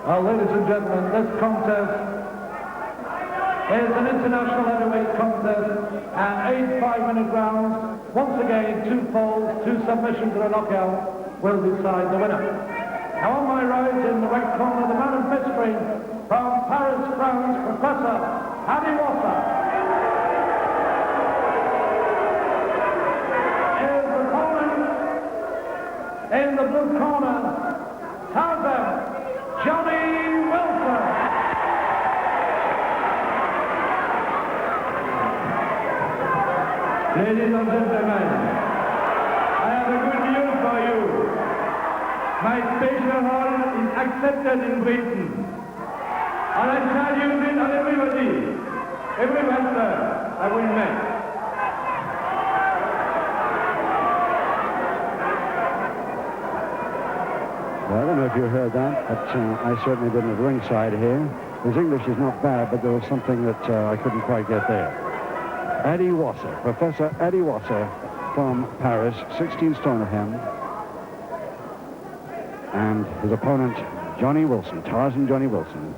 Ladies and gentlemen, this contest is an international heavyweight contest and 8 5-minute rounds. Once again, 2 falls, 2 submissions and a knockout will decide the winner. Now on my right, in the right corner, the man of mystery from Paris, France, Professor Adi Wasser. His opponent in the blue corner, Tarzan, Johnny Wilson. Ladies and gentlemen, I have a good news for you. My special hall is accepted in Britain. And I shall use it on everybody. Every master I will make. Well, I don't know if you heard that, but I certainly didn't at ringside here. His English is not bad, but there was something that I couldn't quite get there. Adi Wasser, Professor Adi Wasser from Paris, 16 stone of him. And his opponent, Johnny Wilson, Tarzan Johnny Wilson,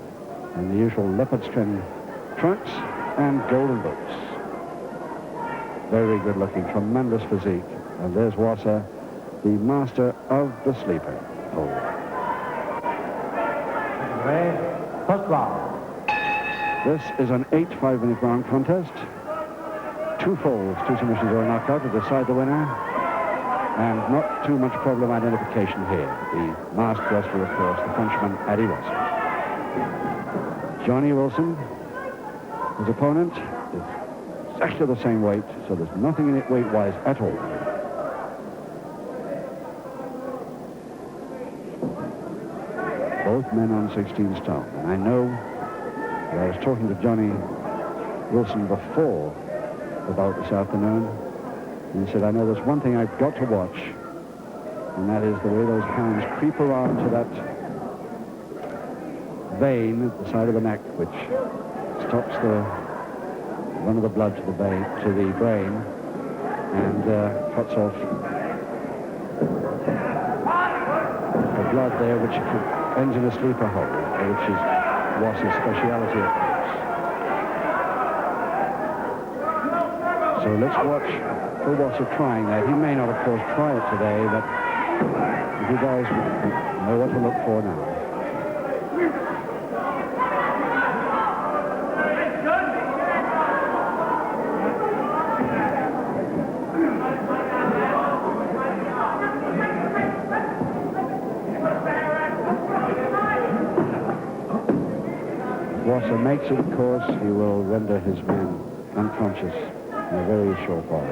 in the usual leopard skin trunks and golden boots. Very good looking, tremendous physique. And there's Wasser, the master of the sleeper hold. First round. This is an 8 5-minute round contest. 2 falls, 2 submissions or a knockout to decide the winner. And not too much problem identification here. The masked wrestler, of course, the Frenchman, Adi Wasser. Johnny Wilson, his opponent, is exactly the same weight, so there's nothing in it weight-wise at all. Both men on 16 stone. And I know that I was talking to Johnny Wilson before the bout this afternoon, and he said, I know there's one thing I've got to watch, and that is the way those hands creep around to that vein at the side of the neck, which stops the run of the blood to the brain, and cuts off the blood there, which ends in a sleeper hold, which is Wasser's speciality, of course. So let's watch for Wasser trying that. He may not, of course, try it today, but if he does, we know what to look for now. Wasser makes it, of course, he will render his man unconscious in a very short while.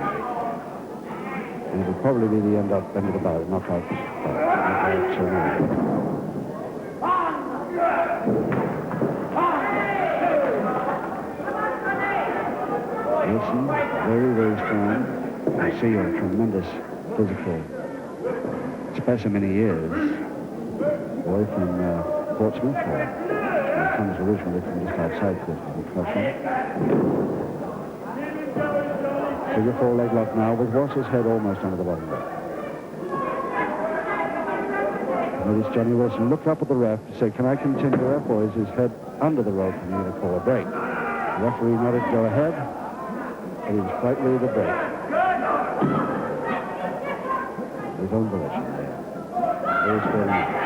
And it will probably be the end of the bout, knockout ceremony. Wilson, very, very strong. I see a tremendous physical specimen he is. Boy from Portsmouth. He comes originally from just outside Portsmouth, Flushing. Figure 4 leg lock now with Wasser's head almost under the bottom rope. Notice Johnny Wilson looked up at the ref to say, can I continue, ref, or is his head under the rope and going to call a break? The referee nodded, go ahead, but he was quite ready to break. His own volition there. Very fair match.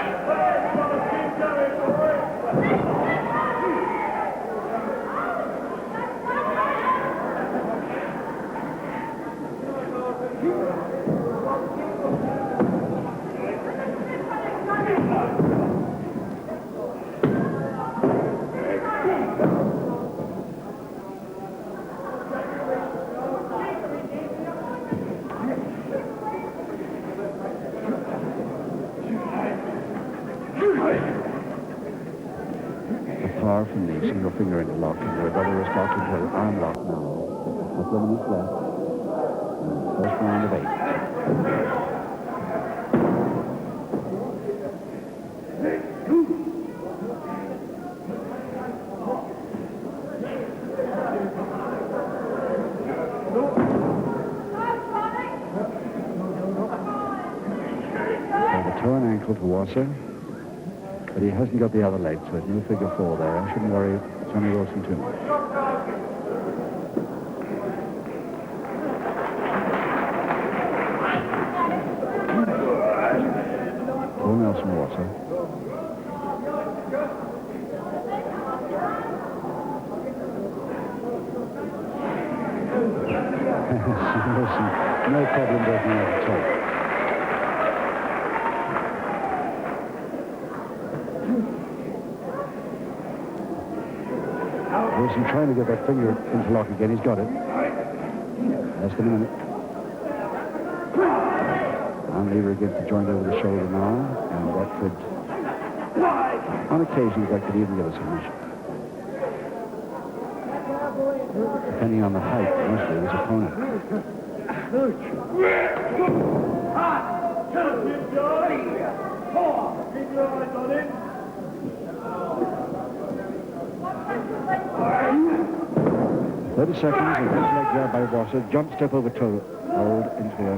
Far from the single finger interlock, and their brother is locked into an arm lock now. A couple of minutes left. First round of 8. So the toe and ankle to Wasser. A but he hasn't got the other leg to it. No figure 4 there. I shouldn't worry Johnny Wilson too much. Paul Nelson Water. Wilson, no problem breaking out the top. Wilson trying to get that finger interlock again. He's got it. Less than a minute. Lever against the joint over the shoulder now, and that could, on occasions, that could even give us a submission. Depending on the height, mostly, of his opponent. "30 seconds, and his leg grab by Wasser, jump step over toe hold into a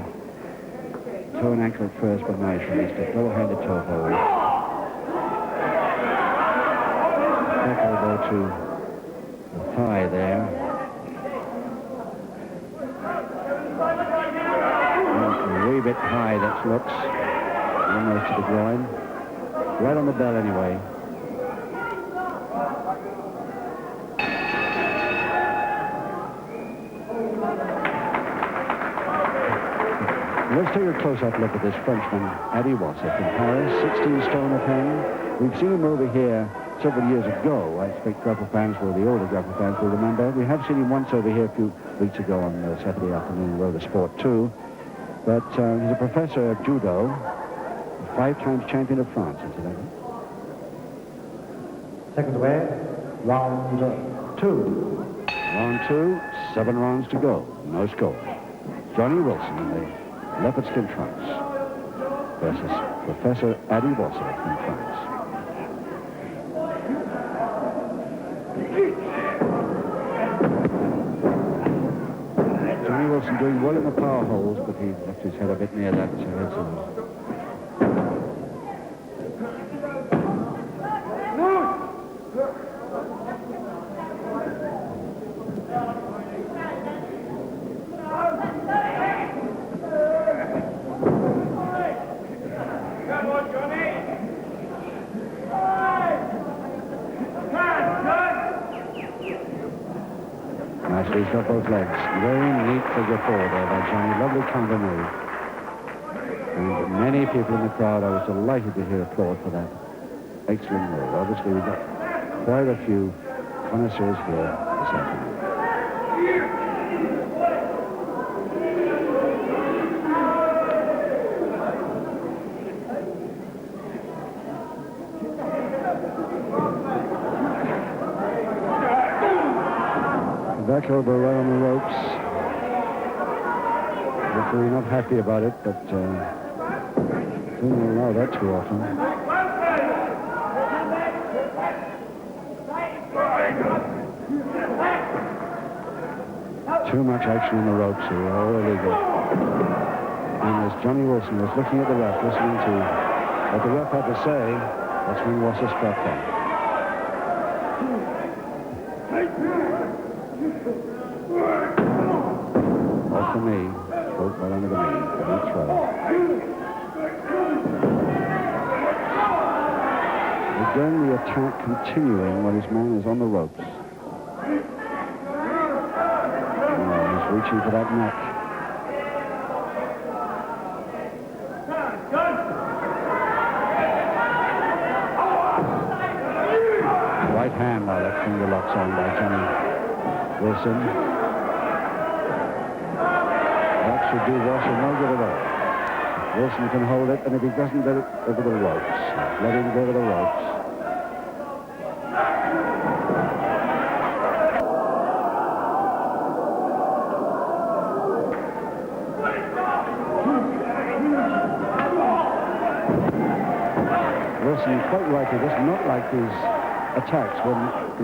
toe and ankle at first, but nice released it. Double-handed toe hold. Back elbow to the thigh there. And a wee bit high, that looks. Almost to the groin. Right on the bell anyway. Let's take a close-up look at this Frenchman, Addy Wasser, from Paris, 16 stone of him. We've seen him over here several years ago. I expect grapple fans will, the older grapple fans will remember. We have seen him once over here a few weeks ago on Saturday afternoon, Roller Sport 2. But he's a professor of judo, a 5-time champion of France, incidentally. Seconds away, round 2. Round 2, 7 rounds to go. No score. Johnny Wilson in the leopard skin trunks versus Professor Addy Wasser from France. Johnny Wilson doing well in the power holds, but he left his head a bit near that head zone. He's got both legs. Very neat figure 4 there by Johnny. Lovely counter move. And many people in the crowd, I was delighted to hear applaud for that excellent move. Obviously, we've got quite a few connoisseurs here this afternoon. Back elbow right on the ropes. Referee not happy about it, but don't allow that too often. Too much action on the ropes here, all illegal. And as Johnny Wilson was looking at the ref, listening to what the ref had to say, that's when Wasser struck that. Off the knee, spoke right under the knee, good throw. Again, the attack continuing while his man is on the ropes. Oh, he's reaching for that neck. Right hand now, that finger locks on by Johnny Wilson. That should do Wasser no good at all. Wilson can hold it, and if he doesn't get it over the ropes, let him go to the ropes. Wilson, quite rightly, does not like these attacks when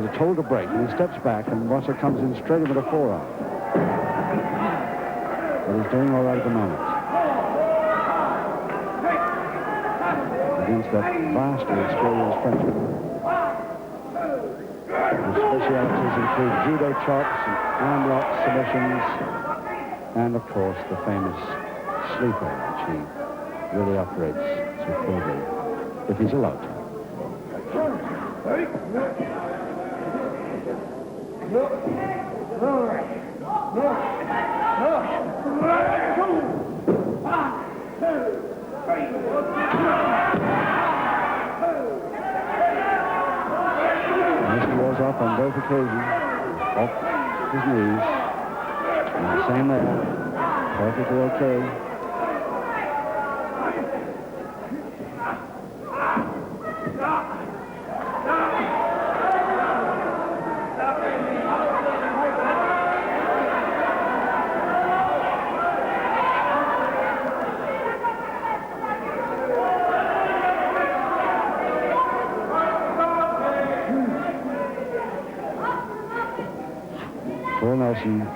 he's told to break, and he steps back, and Wasser comes in straight with a forearm. But he's doing all right at the moment. against that vastly experienced Frenchman. His specialities include judo chops, and arm locks, submissions, and of course the famous sleeper, which he really operates superbly, if he's allowed to. Mr. was up on both occasions, off his knees, on the same level, perfectly okay.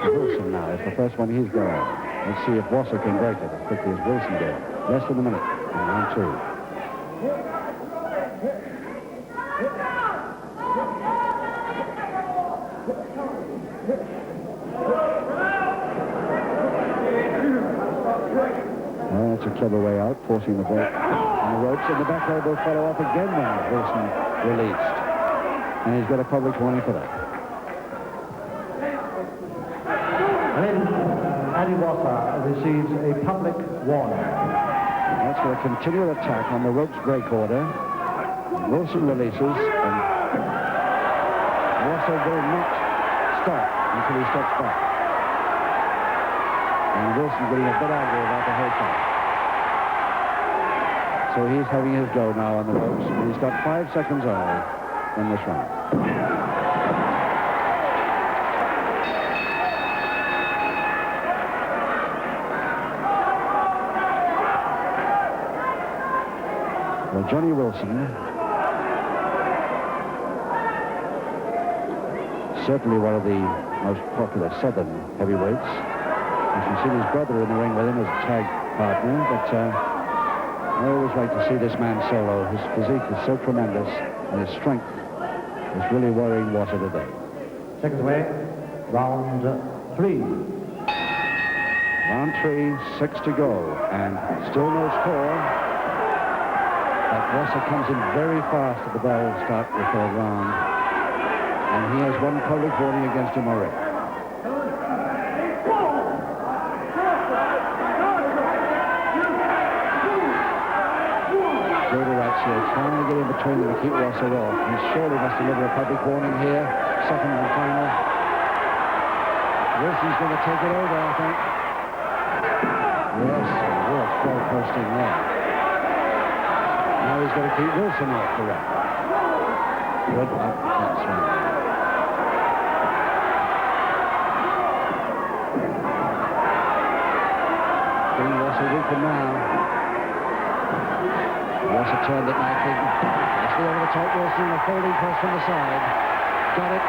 Wilson now is the first one he's got out. Let's see if Wasser can break it as quickly as Wilson did. Less than a minute in round 2. Well, that's a clever way out, forcing the ball on the ropes, and the back elbow follow up again when Wilson released. And he's got a public warning for that. Eddie Wasser receives a public warning. That's for a continual attack on the ropes break order. Wilson releases, and Wasser will not stop until he steps back. And Wilson getting a bit angry about the whole thing. So he's having his go now on the ropes, and he's got 5 seconds only in this round. Well, Johnny Wilson, certainly one of the most popular Southern heavyweights. You can see his brother in the ring with him as a tag partner, but I always like to see this man solo. His physique is so tremendous, and his strength is really worrying Wasser today. Seconds away, round 3. Round 3, 6 to go, and still no score. But Wasser comes in very fast at the bell start of the 3rd round. And he has one public warning against him already. Judo Ratio trying to get in between them to keep Wasser off. He surely must deliver a public warning here. 2nd and final. Wilson's going to take it over, I think. Yes, what well posting there. Now he's got to keep Wilson off the run. Good luck. That's right. Getting Wasser weaker now. Wasser turned it nicely. Nicely over the top. Wilson, a folding press from the side. Got it.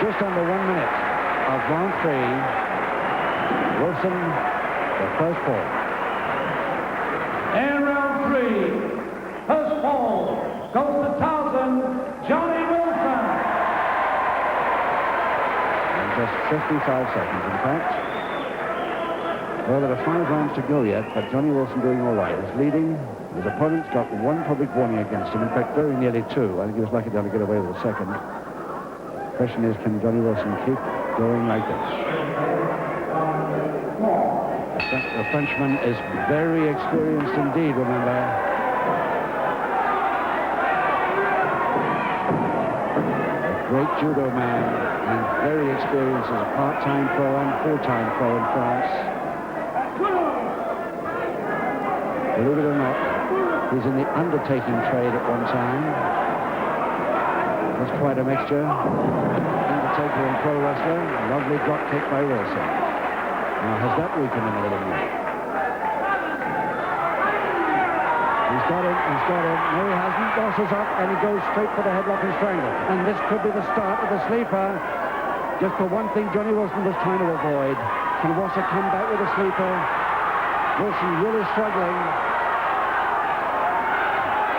Just under 1 minute of round 3. Wilson, the first fall. In round 3, first fall goes to Tarzan, Johnny Wilson. And just 55 seconds, in fact. Well, there are 5 rounds to go yet, but Johnny Wilson doing all right. He's leading. His opponent's got 1 public warning against him. In fact, very nearly 2. I think he was lucky to get away with the 2nd. The question is, can Johnny Wilson keep going like this? The Frenchman is very experienced indeed, remember. A great judo man and very experienced as a part-time pro and full-time pro in France. Believe it or not, he's in the undertaking trade at one time. That's quite a mixture. Undertaker and pro wrestler. Lovely drop kick by Wilson. Now, has that weakened him a little more? He's got him. No, he hasn't. Wasser's up, and he goes straight for the headlock and strangle. And this could be the start of the sleeper. Just the one thing Johnny Wilson was trying to avoid. Can Wasser come back with a sleeper? Wilson really struggling.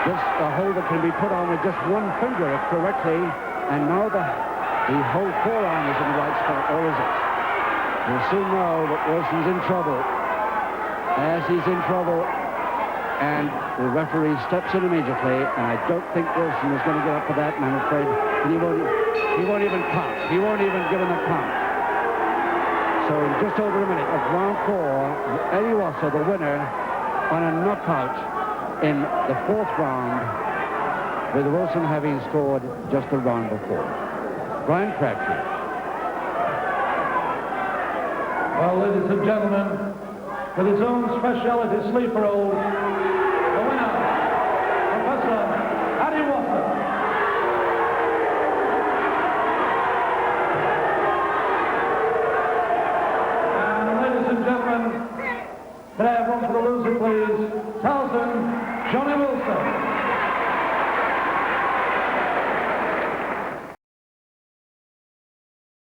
Just a hold that can be put on with just one finger if correctly. And now the whole forearm is in the right spot, or is it? We'll soon know that Wilson's in trouble. As he's in trouble, and the referee steps in immediately, and I don't think Wilson is going to get up for that, and I'm afraid he won't even count. He won't even give him a count. So in just over a minute of round 4, Eddie Wasser, the winner, on a knockout in the 4th round, with Wilson having scored just the round before. Brian Crabtree. Well, ladies and gentlemen, with his own speciality sleeper hold, the winner, Professor Eddie Wasser. And ladies and gentlemen, can I have one for the loser, please? Tarzan, Johnny